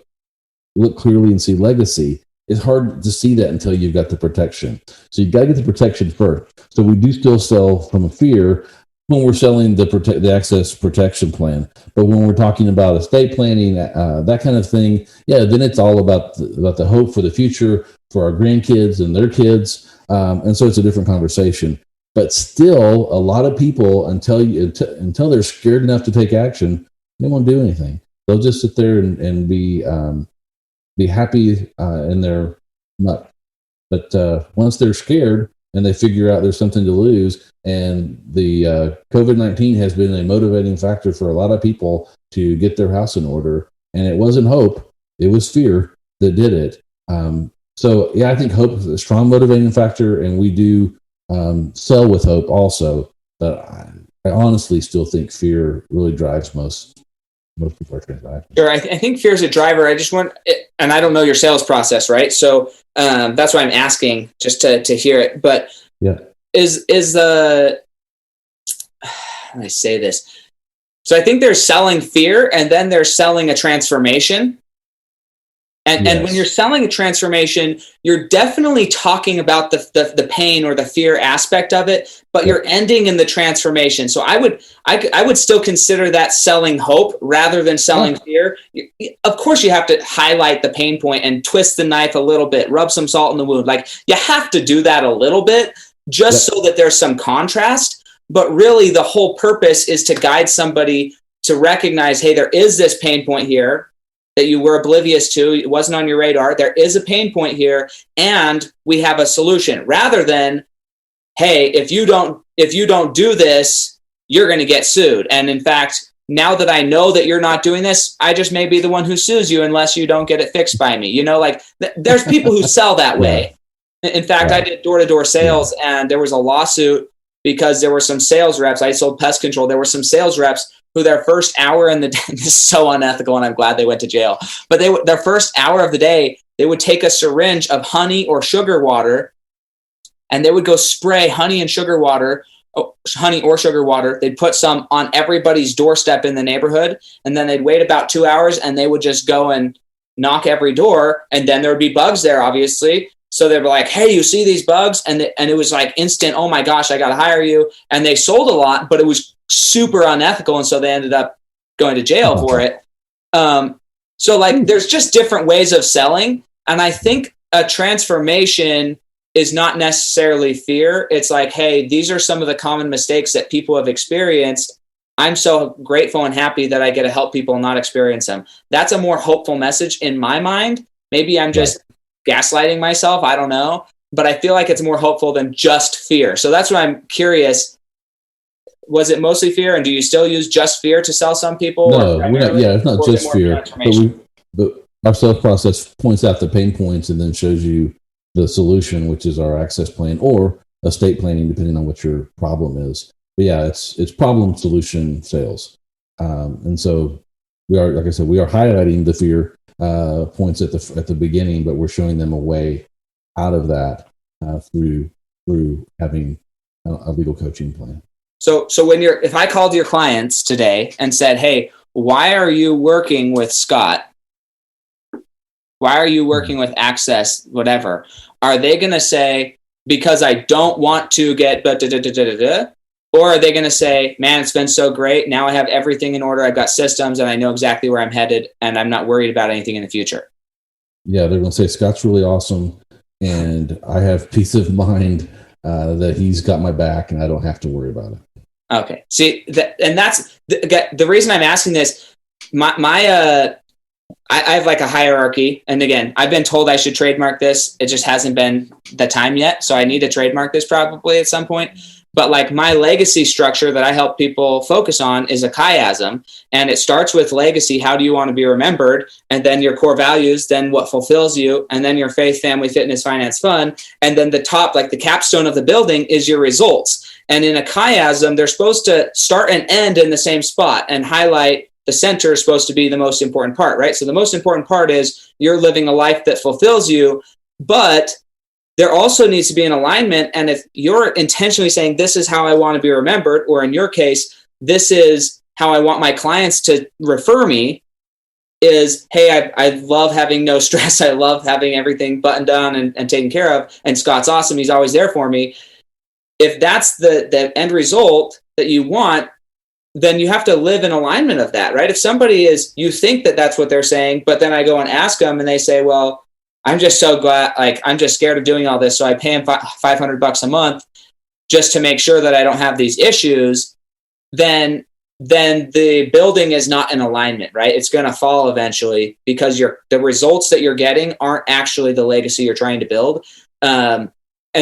clearly and see legacy. It's hard to see that until you've got the protection. So you've got to get the protection first. So we do still sell from a fear when we're selling the access protection plan. But when we're talking about estate planning, that kind of thing, yeah, then it's all about the hope for the future for our grandkids and their kids. And so it's a different conversation. But still, a lot of people, until they're scared enough to take action, they won't do anything. They'll just sit there and be happy in their muck. But once they're scared and they figure out there's something to lose, and the COVID-19 has been a motivating factor for a lot of people to get their house in order, and it wasn't hope, it was fear that did it. So yeah, I think hope is a strong motivating factor, and we do sell with hope also, but I honestly still think fear really drives most people are transacting. Sure, I think fear is a driver. I just want, and I don't know your sales process, right? So that's why I'm asking, just to hear it. But yeah, is the, how do I say this? So I think there's selling fear, and then there's selling a transformation. And when you're selling a transformation, you're definitely talking about the pain or the fear aspect of it, but you're ending in the transformation. So I would still consider that selling hope rather than selling fear. Of course, you have to highlight the pain point and twist the knife a little bit, rub some salt in the wound. Like, you have to do that a little bit just so that there's some contrast. But really, the whole purpose is to guide somebody to recognize, hey, there is this pain point here that you were oblivious to, it wasn't on your radar. There is a pain point here, and we have a solution. Rather than, hey, if you don't do this, you're going to get sued. And in fact, now that I know that you're not doing this, I just may be the one who sues you unless you don't get it fixed by me. You know, like there's people who sell that way. In fact, I did door-to-door sales, and there was a lawsuit because there were some sales reps. I sold pest control. There were some sales reps who their first hour in the day, this is so unethical, and I'm glad they went to jail, but their first hour of the day, they would take a syringe of honey or sugar water, and they would go spray honey or sugar water. They'd put some on everybody's doorstep in the neighborhood, and then they'd wait about 2 hours, and they would just go and knock every door, and then there would be bugs there, obviously. So they were like, hey, you see these bugs? And it was like instant, oh my gosh, I got to hire you. And they sold a lot, but it was super unethical. And so they ended up going to jail for it. So like, there's just different ways of selling. And I think a transformation is not necessarily fear. It's like, hey, these are some of the common mistakes that people have experienced. I'm so grateful and happy that I get to help people not experience them. That's a more hopeful message in my mind. Maybe I'm just gaslighting myself. I don't know. But I feel like it's more hopeful than just fear. So that's why I'm curious. Was it mostly fear? And do you still use just fear to sell some people? No, it's not just fear. But our sales process points out the pain points and then shows you the solution, which is our access plan or estate planning, depending on what your problem is. But yeah, it's problem solution sales. And so we are, like I said, we are highlighting the fear points at the beginning, but we're showing them a way out of that through having a legal coaching plan. So if I called your clients today and said, hey, why are you working with Scott? Why are you working with Access, whatever? Are they going to say, because I don't want to get or are they going to say, man, it's been so great. Now I have everything in order. I've got systems and I know exactly where I'm headed and I'm not worried about anything in the future. Yeah, they're going to say Scott's really awesome and I have peace of mind that he's got my back and I don't have to worry about it. Okay. See, and that's the reason I'm asking this. I have like a hierarchy. And again, I've been told I should trademark this. It just hasn't been the time yet. So I need to trademark this probably at some point. But like my legacy structure that I help people focus on is a chiasm. And it starts with legacy. How do you want to be remembered? And then your core values, then what fulfills you. And then your faith, family, fitness, finance, fun. And then the top, like the capstone of the building is your results. And in a chiasm, they're supposed to start and end in the same spot and highlight the center is supposed to be the most important part, right? So the most important part is you're living a life that fulfills you, but there also needs to be an alignment. And if you're intentionally saying, this is how I want to be remembered, or in your case, this is how I want my clients to refer me, is, hey, I love having no stress. I love having everything buttoned down and taken care of. And Scott's awesome. He's always there for me. If that's the end result that you want, then you have to live in alignment of that, right? If somebody you think that that's what they're saying, but then I go and ask them and they say, well, I'm just so glad, like, I'm just scared of doing all this. So I pay them $500 a month just to make sure that I don't have these issues. Then the building is not in alignment, right? It's going to fall eventually because the results that you're getting aren't actually the legacy you're trying to build. And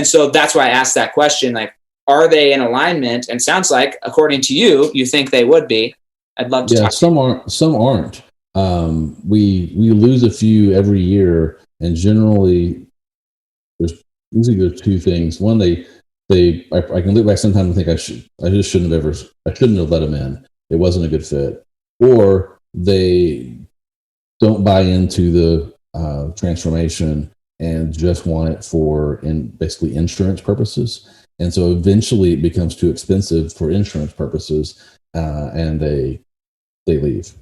so that's why I asked that question, like, are they in alignment? And sounds like, according to you, you think they would be. I'd love to talk. Some aren't. Some aren't. We lose a few every year, and generally, there's two things. One, I can look back sometimes and think I shouldn't have let them in. It wasn't a good fit, or they don't buy into the transformation and just want it for basically insurance purposes. And so eventually it becomes too expensive for insurance purposes, and they leave.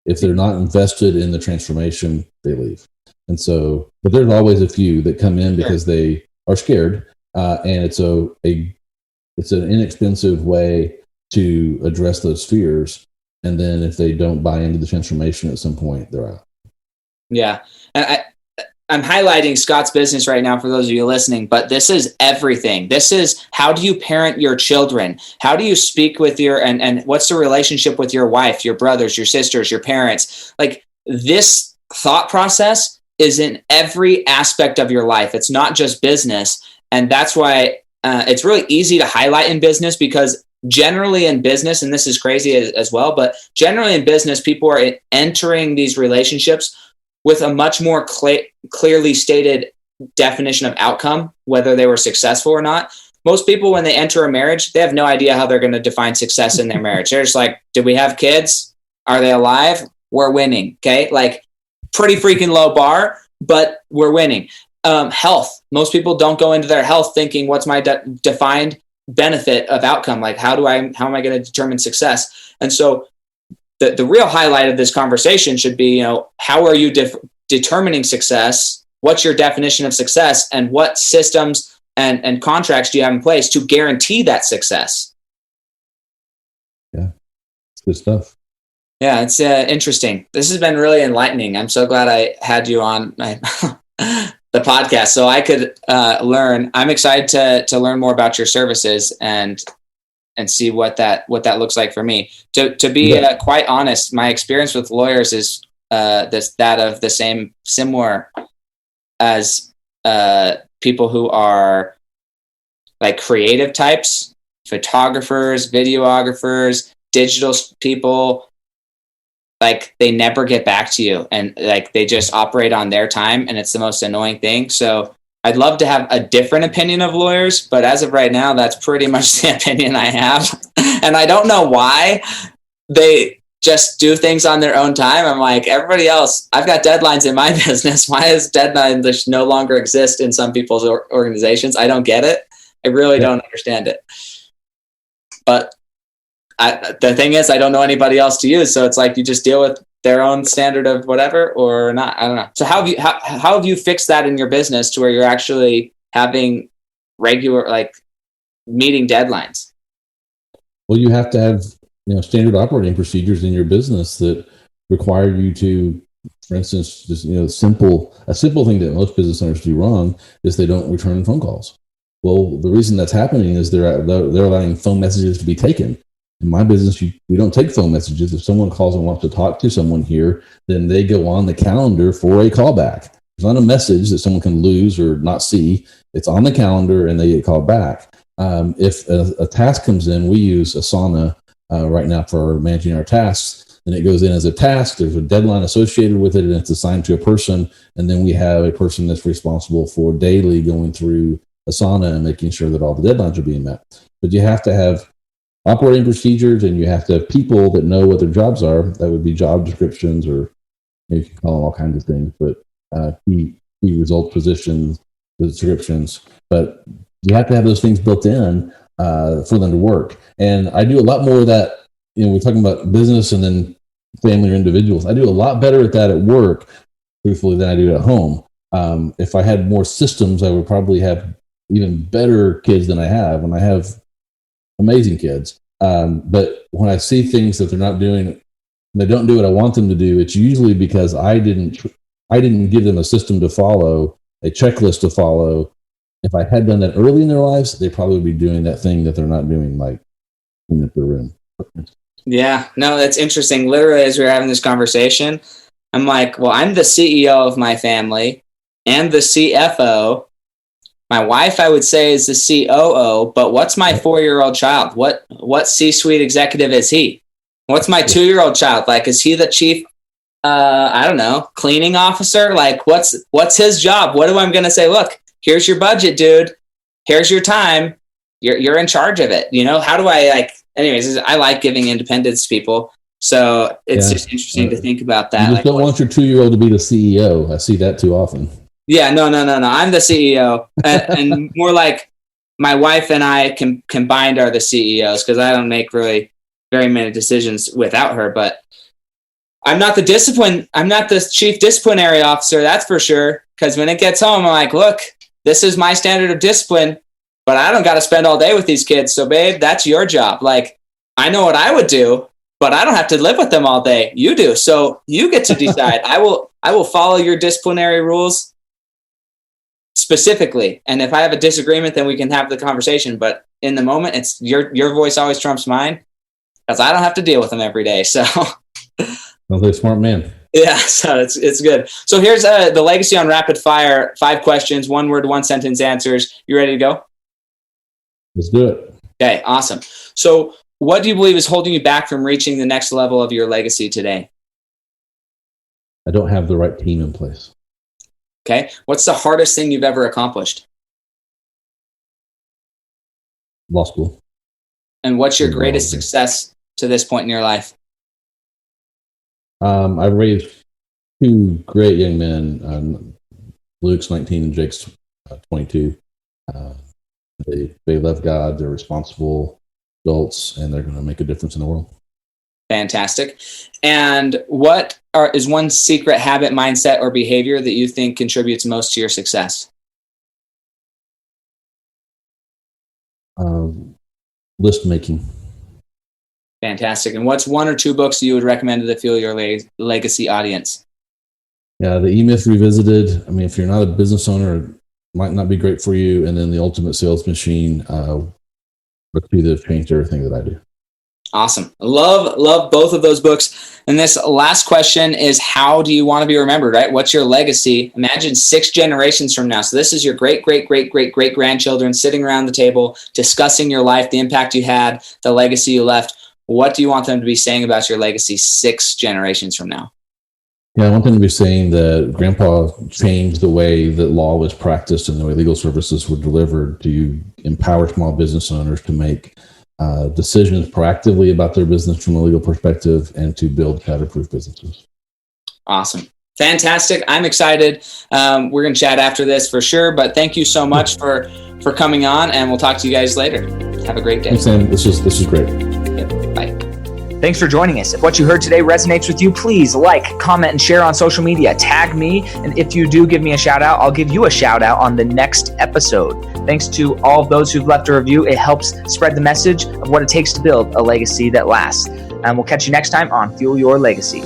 If they're not invested in the transformation, they leave. And so, but there's always a few that come in because they are scared, and it's an inexpensive way to address those fears. And then if they don't buy into the transformation at some point, they're out. Yeah. I'm highlighting Scott's business right now for those of you listening, but this is everything. This is, how do you parent your children? How do you speak with and what's the relationship with your wife, your brothers, your sisters, your parents? Like, this thought process is in every aspect of your life. It's not just business. And that's why it's really easy to highlight in business, because generally in business, and this is crazy as well, but generally in business, people are entering these relationships with a much more clearly stated definition of outcome, whether they were successful or not. Most people, when they enter a marriage, they have no idea how they're going to define success in their marriage. They're just like, did we have kids? Are they alive? We're winning. Okay. Like, pretty freaking low bar, but we're winning. Health. Most people don't go into their health thinking, what's my defined benefit of outcome? Like, how am I going to determine success? And so the real highlight of this conversation should be, how are you determining success? What's your definition of success? And what systems and contracts do you have in place to guarantee that success? Yeah, it's good stuff. Yeah, it's interesting. This has been really enlightening. I'm so glad I had you on the podcast so I could learn. I'm excited to learn more about your services and see what that looks like for me. To be quite honest, my experience with lawyers is similar as people who are like creative types, photographers, videographers, digital people. Like, they never get back to you, and like they just operate on their time, and it's the most annoying thing. So I'd love to have a different opinion of lawyers, but as of right now, that's pretty much the opinion I have. And I don't know why they just do things on their own time. I'm like, everybody else, I've got deadlines in my business. Why does deadlines no longer exist in some people's organizations? I don't get it. I really don't understand it. But the thing is, I don't know anybody else to use. So it's like, you just deal with their own standard of whatever or not. I don't know. So how have you fixed that in your business to where you're actually having regular, like, meeting deadlines? Well, you have to have, standard operating procedures in your business that require you to, for instance, just, a simple thing that most business owners do wrong is they don't return phone calls. Well, the reason that's happening is they're allowing phone messages to be taken. In my business, we don't take phone messages. If someone calls and wants to talk to someone here, then they go on the calendar for a callback. It's not a message that someone can lose or not see. It's on the calendar and they get called back. If a task comes in, we use Asana right now for managing our tasks. And it goes in as a task. There's a deadline associated with it, and it's assigned to a person. And then we have a person that's responsible for daily going through Asana and making sure that all the deadlines are being met. But you have to have operating procedures, and you have to have people that know what their jobs are. That would be job descriptions, or you can call them all kinds of things, but key result positions, descriptions. But you have to have those things built in for them to work. And I do a lot more of that. We're talking about business and then family or individuals. I do a lot better at that at work, truthfully, than I do at home. If I had more systems, I would probably have even better kids than I have. And I have amazing kids. But when I see things that they're not doing, they don't do what I want them to do, it's usually because I didn't give them a system to follow, a checklist to follow. If I had done that early in their lives, they probably would be doing that thing that they're not doing, like cleaning up their room. Yeah, no, that's interesting. Literally, as we were having this conversation, I'm like, well, I'm the CEO of my family and the CFO. My wife, I would say, is the COO, but what's my 4-year-old child? What C-suite executive is he? What's my 2-year-old child? Like, is he the chief, I don't know, cleaning officer? Like, what's his job? What am I going to say? Look, here's your budget, dude. Here's your time. You're in charge of it. How do I, anyways, I like giving independence to people. So it's just interesting to think about that. You just don't want your 2-year-old to be the CEO. I see that too often. Yeah, no. I'm the CEO, and more like my wife and I combined are the CEOs, because I don't make really very many decisions without her. But I'm not the chief disciplinary officer, that's for sure. Because when it gets home, I'm like, look, this is my standard of discipline, but I don't got to spend all day with these kids. So, babe, that's your job. Like, I know what I would do, but I don't have to live with them all day. You do. So you get to decide. I will follow your disciplinary rules specifically. And if I have a disagreement, then we can have the conversation. But in the moment, it's your voice always trumps mine, because I don't have to deal with them every day. So sounds like a smart man. Yeah, so it's good. So here's the legacy on rapid fire. 5 questions, 1 word, 1 sentence answers. You ready to go? Let's do it. Okay, awesome. So what do you believe is holding you back from reaching the next level of your legacy today? I don't have the right team in place. Okay. What's the hardest thing you've ever accomplished? Law school. And what's your greatest success to this point in your life? I've raised 2 great young men. Luke's 19 and Jake's 22. They love God. They're responsible adults, and they're going to make a difference in the world. Fantastic. And what is one secret habit, mindset, or behavior that you think contributes most to your success? List making. Fantastic. And what's 1 or 2 books you would recommend to the Fuel Your Legacy audience? Yeah, The E-Myth Revisited. I mean, if you're not a business owner, it might not be great for you. And then The Ultimate Sales Machine. Book 2 that have changed everything that I do. Awesome. Love both of those books. And this last question is, how do you want to be remembered, right? What's your legacy? Imagine 6 generations from now. So this is your great-great-great-great-great-grandchildren sitting around the table discussing your life, the impact you had, the legacy you left. What do you want them to be saying about your legacy 6 generations from now? Yeah, I want them to be saying that Grandpa changed the way that law was practiced and the way legal services were delivered to empower small business owners to make decisions proactively about their business from a legal perspective and to build shatterproof businesses. Awesome. Fantastic. I'm excited. We're going to chat after this for sure, but thank you so much for coming on, and we'll talk to you guys later. Have a great day. Thanks, Sam. This was great. Yep. Bye. Thanks for joining us. If what you heard today resonates with you, please like, comment, and share on social media. Tag me, and if you do give me a shout out, I'll give you a shout out on the next episode. Thanks to all of those who've left a review. It helps spread the message of what it takes to build a legacy that lasts. And we'll catch you next time on Fuel Your Legacy.